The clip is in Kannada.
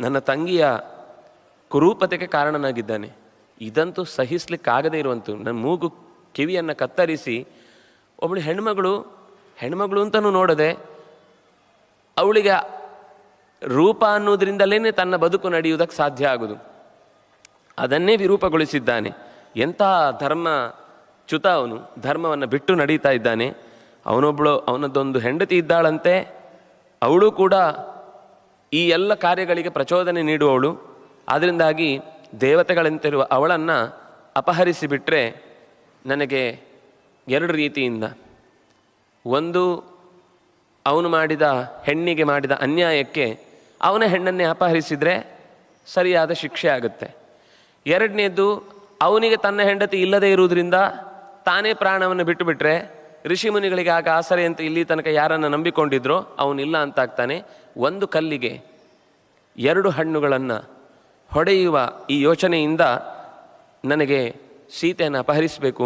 ನನ್ನ ತಂಗಿಯ ಕುರೂಪತೆಗೆ ಕಾರಣನಾಗಿದ್ದಾನೆ. ಇದಂತೂ ಸಹಿಸಲಿಕ್ಕಾಗದೇ ಇರುವಂತು. ನನ್ನ ಮೂಗು ಕಿವಿಯನ್ನು ಕತ್ತರಿಸಿ ಒಬ್ಬಳು ಹೆಣ್ಮಗಳು ಅಂತಲೂ ನೋಡದೆ ಅವಳಿಗೆ ರೂಪ ಅನ್ನೋದ್ರಿಂದಲೇ ತನ್ನ ಬದುಕು ನಡೆಯುವುದಕ್ಕೆ ಸಾಧ್ಯ ಆಗುವುದು. ಅದನ್ನೇ ವಿರೂಪಗೊಳಿಸಿದ್ದಾನೆ. ಎಂಥ ಧರ್ಮಚ್ಯುತ ಅವನು, ಧರ್ಮವನ್ನು ಬಿಟ್ಟು ನಡೀತಾ ಇದ್ದಾನೆ. ಅವನದ್ದೊಂದು ಹೆಂಡತಿ ಇದ್ದಾಳಂತೆ, ಅವಳು ಕೂಡ ಈ ಎಲ್ಲ ಕಾರ್ಯಗಳಿಗೆ ಪ್ರಚೋದನೆ ನೀಡುವವಳು. ಆದ್ದರಿಂದಾಗಿ ದೇವತೆಗಳಂತಿರುವ ಅವಳನ್ನು ಅಪಹರಿಸಿಬಿಟ್ರೆ ನನಗೆ ಎರಡು ರೀತಿಯಿಂದ, ಒಂದು ಅವನು ಮಾಡಿದ ಹೆಣ್ಣಿಗೆ ಮಾಡಿದ ಅನ್ಯಾಯಕ್ಕೆ ಅವನ ಹೆಣ್ಣನ್ನೇ ಅಪಹರಿಸಿದರೆ ಸರಿಯಾದ ಶಿಕ್ಷೆ ಆಗುತ್ತೆ. ಎರಡನೇದು, ಅವನಿಗೆ ತನ್ನ ಹೆಂಡತಿ ಇಲ್ಲದೇ ಇರುವುದರಿಂದ ತಾನೇ ಪ್ರಾಣವನ್ನು ಬಿಟ್ಟುಬಿಟ್ರೆ ಋಷಿಮುನಿಗಳಿಗೆ ಆಗ ಆಸರೆ ಅಂತ ಇಲ್ಲಿ ತನಕ ಯಾರನ್ನು ನಂಬಿಕೊಂಡಿದ್ರೋ ಅವನಿಲ್ಲ ಅಂತಾಗ್ತಾನೆ. ಒಂದು ಕಲ್ಲಿಗೆ ಎರಡು ಹಣ್ಣುಗಳನ್ನು ಹೊಡೆಯುವ ಈ ಯೋಚನೆಯಿಂದ ನನಗೆ ಸೀತೆಯನ್ನು ಅಪಹರಿಸಬೇಕು